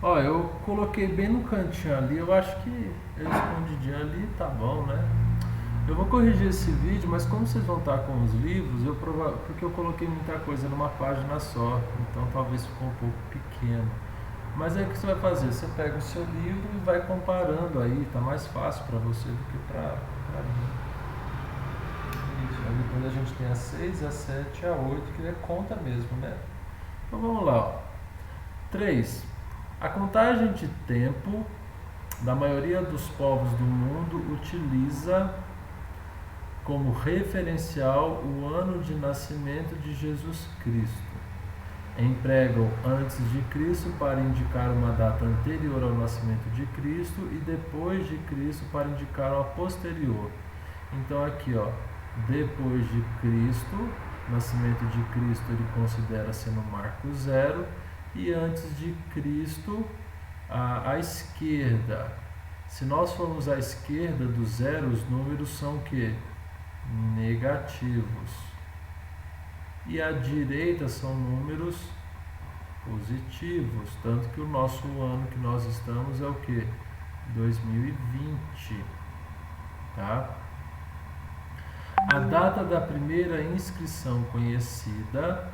Ó, eu coloquei bem no cantinho ali, eu acho que eu escondidinho ali tá bom, né? Eu vou corrigir esse vídeo, mas como vocês vão estar com os livros, porque eu coloquei muita coisa numa página só, então talvez ficou um pouco pequeno. Mas aí o que você vai fazer? Você pega o seu livro e vai comparando aí, tá mais fácil para você do que para mim. Isso, aí depois a gente tem a 6, a 7 e a 8, que é conta mesmo, né? Então vamos lá, ó. 3. A contagem de tempo da maioria dos povos do mundo utiliza como referencial o ano de nascimento de Jesus Cristo. Empregam antes de Cristo para indicar uma data anterior ao nascimento de Cristo e depois de Cristo para indicar uma posterior. Então aqui, ó, depois de Cristo, nascimento de Cristo ele considera-se no marco 0 e antes de Cristo à esquerda. Se nós formos à esquerda do 0, os números são o quê? Negativos. E à direita são números positivos, tanto que o nosso ano que nós estamos é o que? 2020, tá? A data da primeira inscrição conhecida,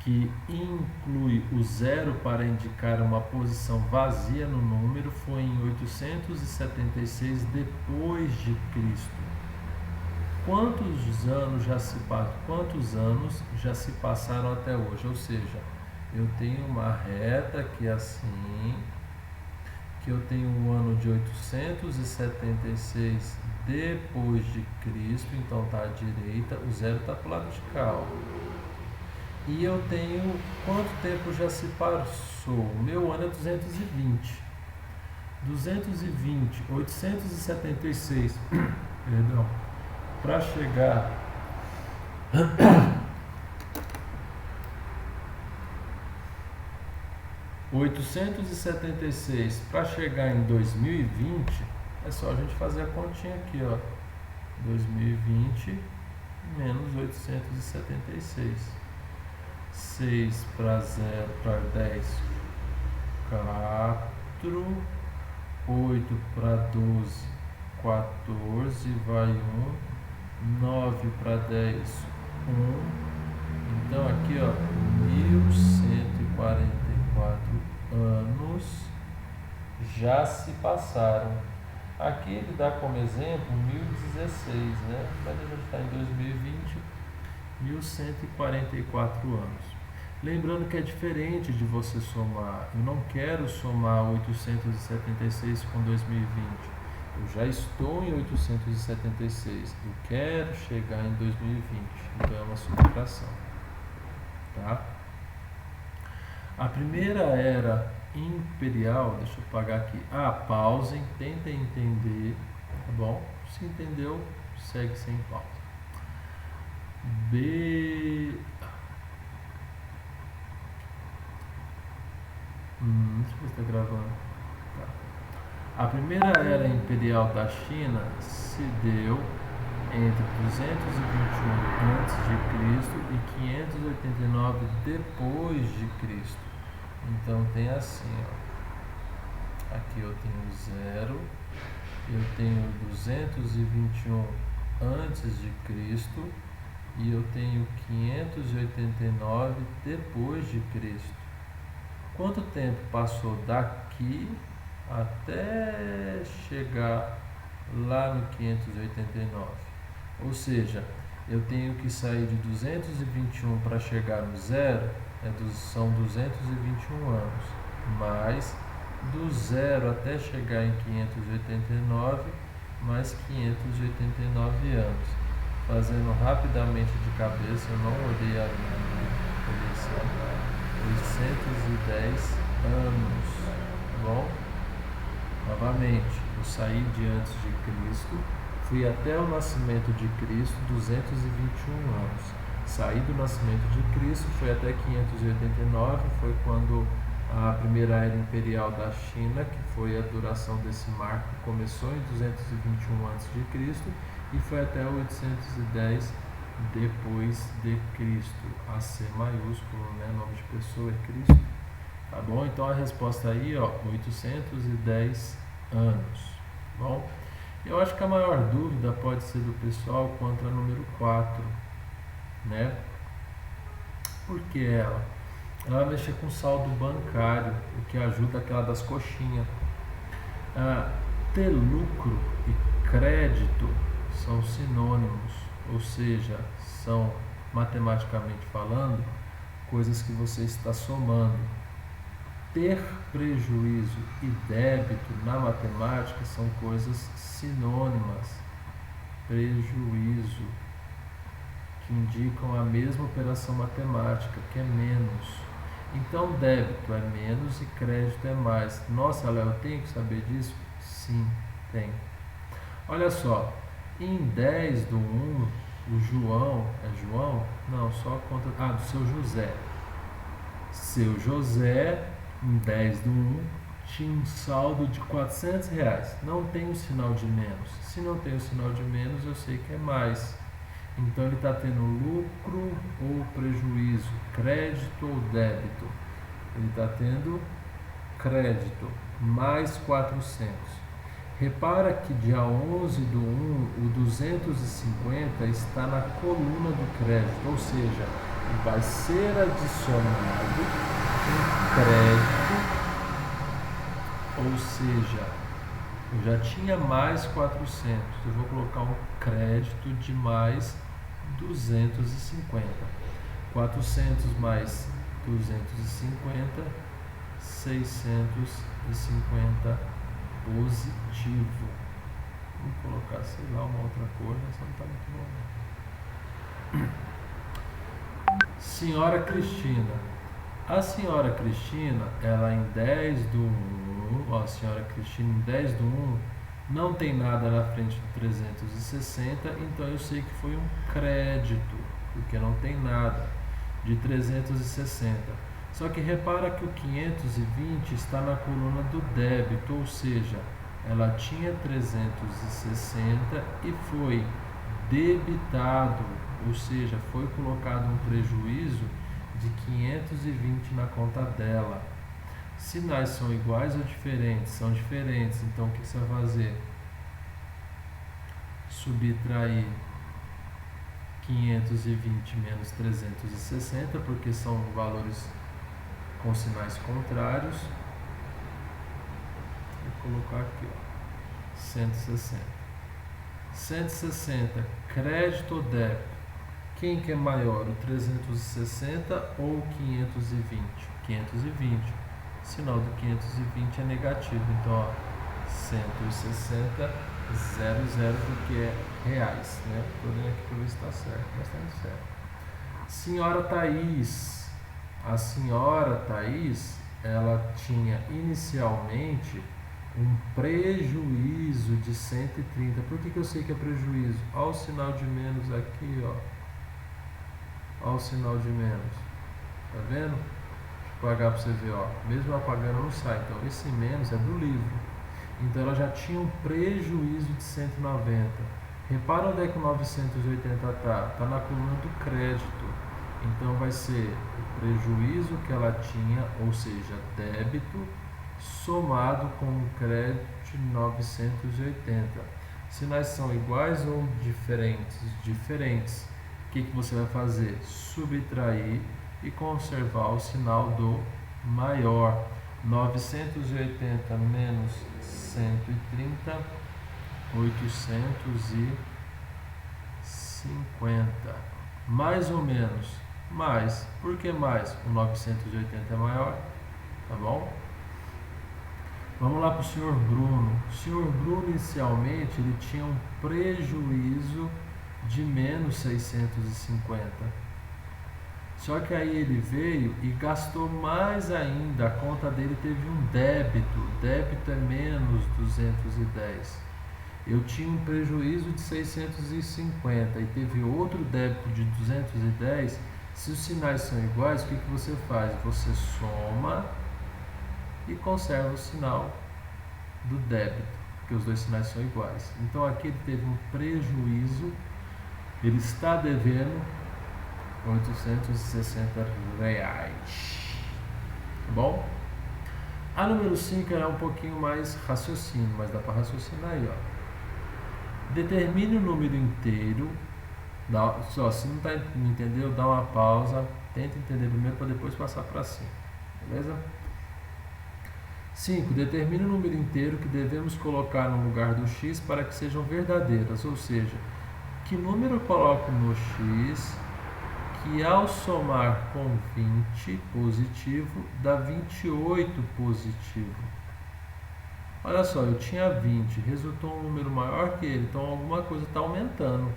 que inclui o 0 para indicar uma posição vazia no número, foi em 876 depois de Cristo. Quantos anos já se passaram até hoje? Ou seja, eu tenho uma reta que é assim, que eu tenho o ano de 876 depois de Cristo, então está à direita, o 0 está para o lado de cá, ó. E eu tenho quanto tempo já se passou? O meu ano é 220. 876, perdão, para chegar 876 para chegar em 2020, é só a gente fazer a continha aqui, ó. 2020 menos 876. 6 para 0 para 10, 4. 8 para 12, 14, vai 1. 9 para 10, 1. Então aqui, ó, 1144 anos já se passaram. Aqui ele dá como exemplo 1016, né? Mas a gente está em 2020, 1144 anos. Lembrando que é diferente de você somar. Eu não quero somar 876 com 2020. Eu já estou em 876. Eu quero chegar em 2020. Então é uma subtração. Tá? A primeira era imperial, deixa eu apagar aqui. Pausem, tentem entender. Tá bom? Se entendeu, segue sem pausa. Deixa eu ver se está gravando. Tá. A primeira era imperial da China se deu entre 221 a.C. e 589 depois de Cristo. Então tem assim, ó. Aqui eu tenho 0, eu tenho 221 antes de Cristo e eu tenho 589 depois de Cristo. Quanto tempo passou daqui até chegar lá no 589? Ou seja, eu tenho que sair de 221 para chegar no 0, são 221 anos, mais do 0 até chegar em 589, mais 589 anos. Fazendo rapidamente de cabeça, eu não olhei a minha posição. 810 anos. Bom, novamente, eu saí de antes de Cristo, fui até o nascimento de Cristo, 221 anos. Saí do nascimento de Cristo, fui até 589, foi quando a primeira era imperial da China, que foi a duração desse marco, começou em 221 a.C. e foi até 810 depois de Cristo. AC maiúsculo, né? Nome de pessoa é Cristo. Tá bom? Então a resposta aí, ó, 810 anos. Bom, eu acho que a maior dúvida pode ser do pessoal quanto a número 4, né? Por que ela? Ela vai mexer com saldo bancário, o que ajuda aquela das coxinhas. Ter lucro e crédito são sinônimos, ou seja, são, matematicamente falando, coisas que você está somando. Ter prejuízo e débito na matemática são coisas sinônimas. Prejuízo, que indicam a mesma operação matemática, que é menos. Então, débito é menos e crédito é mais. Nossa, Léo, eu tenho que saber disso? Sim, tem. Olha só, em 10 do 1, o João, é João? Não, só conta... do seu José. Seu José, em 10 do 1, tinha um saldo de R$ 400. Não tem o sinal de menos. Se não tem o sinal de menos, eu sei que é mais. Então ele está tendo lucro ou prejuízo, crédito ou débito. Ele está tendo crédito, mais 400. Repara que dia 11 do 1, o 250 está na coluna do crédito, ou seja, vai ser adicionado um crédito, ou seja, eu já tinha mais 400, eu vou colocar um crédito de mais 250. 400 mais 250, 650 positivo. Vamos colocar, sei lá, uma outra cor, mas não está muito bom. Senhora Cristina. A senhora Cristina, ela em 10 do 1, ó, a senhora Cristina em 10 do 1, não tem nada na frente do 360, então eu sei que foi um crédito, porque não tem nada de 360. Só que repara que o 520 está na coluna do débito, ou seja, ela tinha 360 e foi debitado, ou seja, foi colocado um prejuízo de 520 na conta dela. Sinais são iguais ou diferentes? São diferentes, então o que você vai fazer? Subtrair 520 menos 360, porque são valores com sinais contrários. Vou colocar aqui, ó, 160. 160, crédito ou débito? Quem que é maior, o 360 ou o 520? 520. O sinal do 520 é negativo, então, ó, 160, 00, porque é reais, né? Estou olhando aqui para ver se está certo, mas está certo. Senhora Thaís. A senhora Thaís, ela tinha inicialmente um prejuízo de 130. Por que eu sei que é prejuízo? Olha o sinal de menos aqui, ó. Olha o sinal de menos. Tá vendo? Vou apagar para você ver, ó. Mesmo apagando não sai. Então esse menos é do livro. Então ela já tinha um prejuízo de 190. Repara onde é que o 980 está. Está na coluna do crédito. Então vai ser o prejuízo que ela tinha, ou seja, débito, somado com o crédito de 980. Sinais são iguais ou diferentes? Diferentes. O que você vai fazer? Subtrair e conservar o sinal do maior. 980 menos 130, 850. Mais ou menos? Mais. Por que mais? O 980 é maior, tá bom? Vamos lá para o senhor Bruno. O senhor Bruno, inicialmente, ele tinha um prejuízo de menos 650. Só que aí ele veio e gastou mais ainda. A conta dele teve um débito. O débito é menos 210. Eu tinha um prejuízo de 650 e teve outro débito de 210. Se os sinais são iguais, o que você faz? Você soma e conserva o sinal do débito, porque os dois sinais são iguais. Então aqui ele teve um prejuízo, ele está devendo R$ 860. Tá bom? A número 5 é um pouquinho mais raciocínio, mas dá para raciocinar aí, ó. Determine o número inteiro. Se não entendeu, dá uma pausa. Tenta entender primeiro para depois passar para 5. Beleza? 5. Determine o número inteiro que devemos colocar no lugar do x para que sejam verdadeiras. Ou seja, que número eu coloco no x que ao somar com 20 positivo dá 28 positivo. Olha só, eu tinha 20, resultou um número maior que ele, então alguma coisa está aumentando.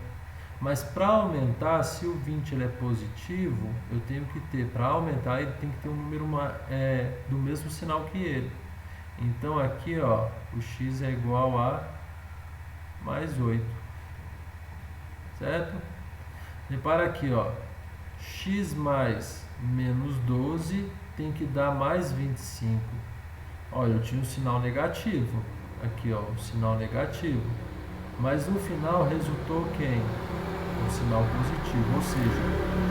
Mas para aumentar, se o 20 ele é positivo, eu tenho que ter, para aumentar, ele tem que ter um número do mesmo sinal que ele. Então aqui, ó, o x é igual a mais 8. Certo? Repara aqui, ó, x mais menos 12 tem que dar mais 25. Olha, eu tinha um sinal negativo. Aqui, ó, um sinal negativo. Mas no final resultou quem? Um sinal positivo. Ou seja,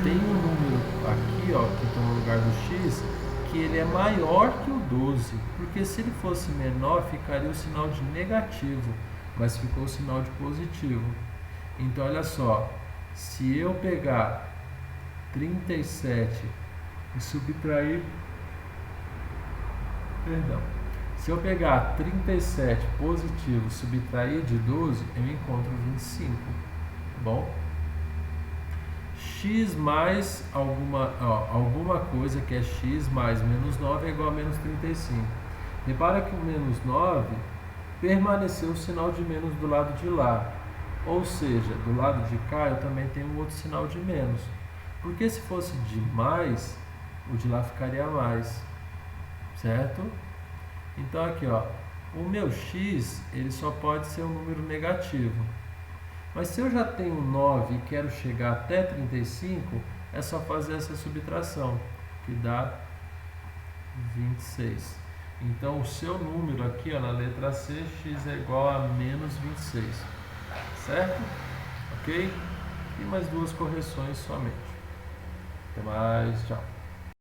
tem um número aqui, ó, que está no lugar do x, que ele é maior que o 12. Porque se ele fosse menor, ficaria o sinal de negativo. Mas ficou o sinal de positivo. Então, olha só. Se eu pegar 37 e subtrair... Perdão. Se eu pegar 37 positivo e subtrair de 12, eu encontro 25. Tá bom? X mais alguma coisa que é x mais menos 9 é igual a menos 35. Repara que o menos 9 permaneceu o sinal de menos do lado de lá. Ou seja, do lado de cá eu também tenho um outro sinal de menos. Porque se fosse de mais, o de lá ficaria mais. Certo? Então aqui, ó, o meu x ele só pode ser um número negativo. Mas se eu já tenho 9 e quero chegar até 35, é só fazer essa subtração, que dá 26. Então o seu número aqui, ó, na letra C, x é igual a menos 26. Certo? Ok? E mais duas correções somente. Até mais, tchau.